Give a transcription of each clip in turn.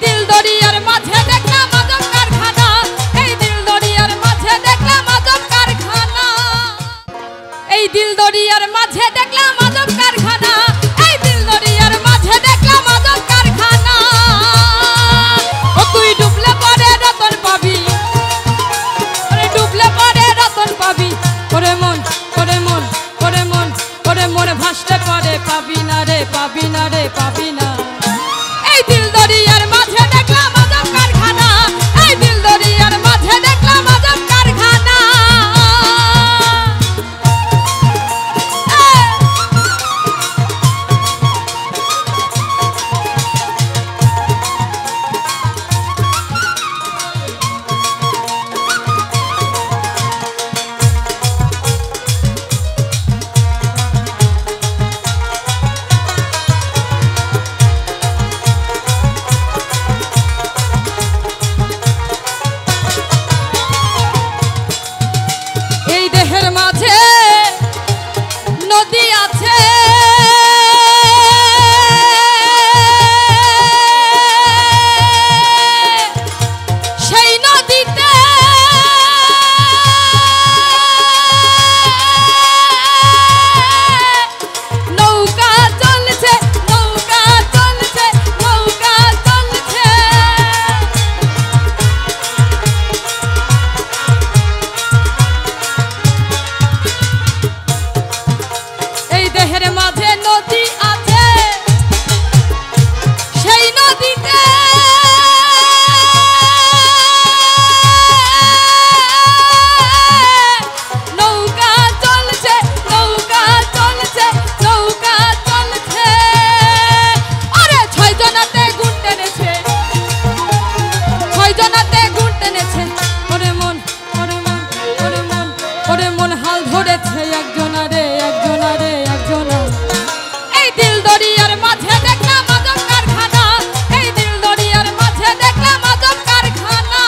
দিল দরিয়ার মাঝে দেখলাম আজব কারখানা, এই দিল দরিয়ার মাঝে দেখলাম আজব কারখানা, এই দিল দরিয়ার মাঝে দেখলাম আজব কারখানা, এই দিল দরিয়ার মাঝে দেখলাম আজব কারখানা। ও তুই ডুবলে পরে রতন পাবি, ওরে ডুবলে পরে রতন পাবি, ওরে মন ওরে মন ওরে মন ওরে মন ভাসতে পরে পাবি না রে পাবি না রে পাবি না। এই দিল দরিয়ার মাঝে দেখলাম আজব কারখানা, এই দিল দরিয়ার মাঝে দেখলাম আজব কারখানা। এই দেহের মাঝে নদী আছে, সেই নদীতে নৌকা চলছে নৌকা চলছে নৌকা চলছে। এই দেহের মাঝে নদী আছে, সেই নদীতে নৌকা চলছে নৌকা চলছে নৌকা চলছে। আরে ছয় জনাতে গুণ টেনেছে, ছয় জনাতে গুণ টেনেছে, ওরে মন ওরে মন ওরে মন ওরে মন হাল ধরেছে একজনা রে একজনা রে একজনা। এই দিল দরিয়ার মাঝে দেখলাম আজব কারখানা, এই দিল দরিয়ার মাঝে দেখলাম আজব কারখানা।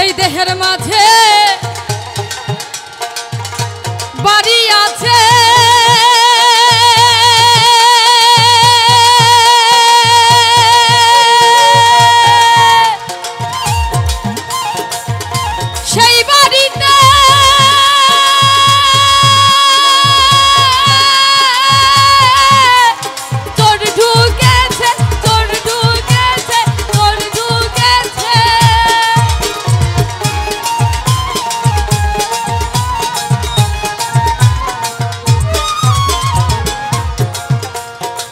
এই দেহের মাঝে বাড়ি আছে, সেই বাড়িতে চোর ঢুকেছে চোর ঢুকেছে চোর ঢুকেছে।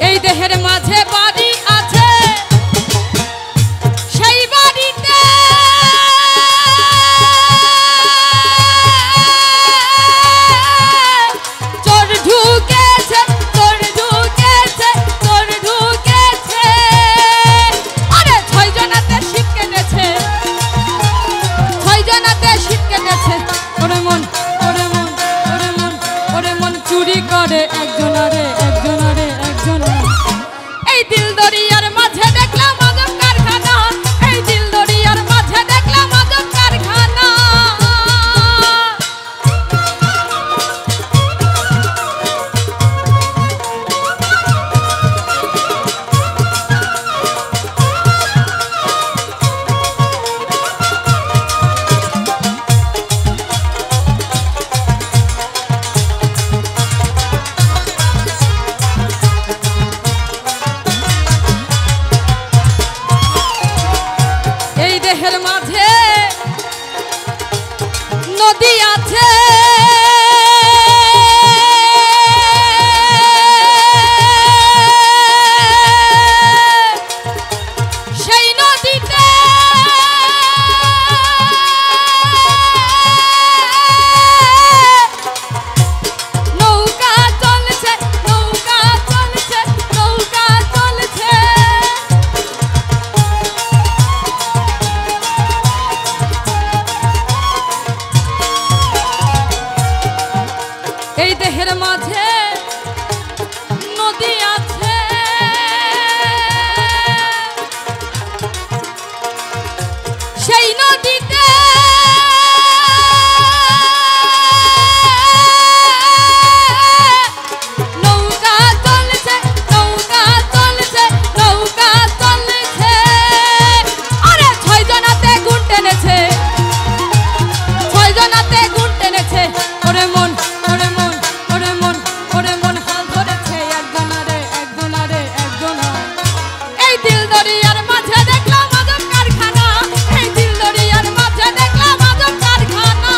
এই দেহের মাঝে বাড়ি আছে, সেই বাড়িতে চোর ঢুকেছে চোর ঢুকেছে চোর ঢুকেছে। আরে ছয় জনাতে শীত কেটেছে, ছয় জনাতে শীত কেটেছে, ওরে মন ওরে মন ওরে মন ওরে মন চুরি করে একজনা রে একজনা রে একজনা। এই দিল দরিয়ার মাঝে দেখলাম আজব কারখানা, এই দিল দরিয়ার মাঝে দেখলাম আজব কারখানা। এই দেহের মাঝে নদী আছে, সেই নদীতে নৌকা চলছে, নৌকা চলছে, নৌকা চলছে। আরে 6 জনাতে গুণ টেনেছে, 6 জনাতে গুণ টেনেছে। ওরে মন, ওরে মন, ওরে মন, ওরে মন হাল ধরেছে একজনারে, একজনারে, একজনা। এই দিল দরিয়ার মাঝে দেখলাম আজব কারখানা, এই দিল দরিয়ার মাঝে দেখলাম আজব কারখানা।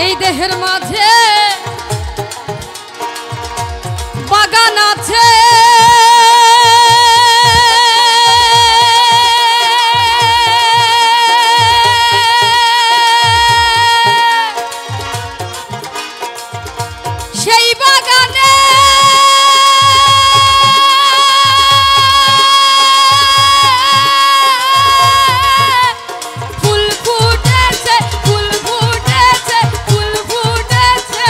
এই দেহের মাঝে বাগান আছে, সেই বাগানে ফুল ফুটেছে, ফুল ফুটেছে, ফুল ফুটেছে।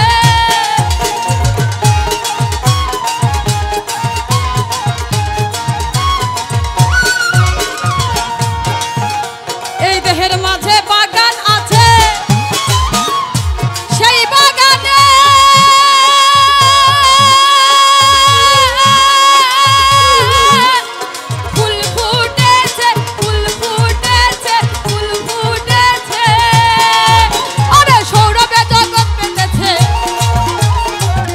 এই দেহের মাঝে বাগান আছে, সেই বাগানে ফুল ফুটেছে, ফুল ফুটেছে, ফুল ফুটেছে। আরে সৌরভে জগৎ পেতেছে,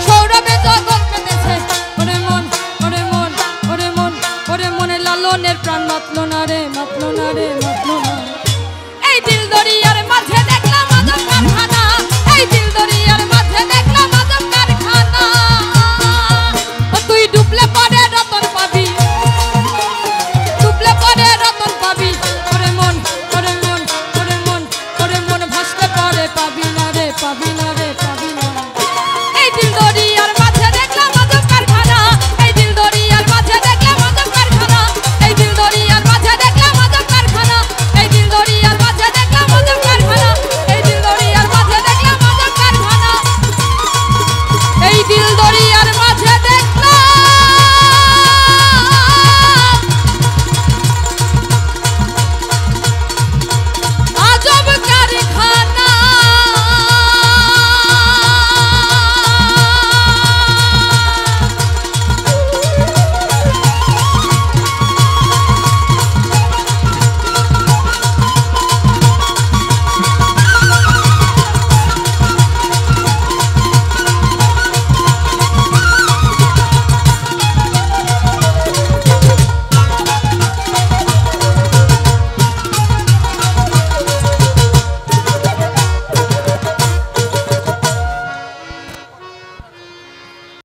সৌরভে জগৎ পেতেছে। ওরে মন, ওরে মন, ওরে মন, ওরে মনে লালনের প্রাণ মাতলো না রে, মাতলো না রে, মাতলো না। এই দিল দরিয়ার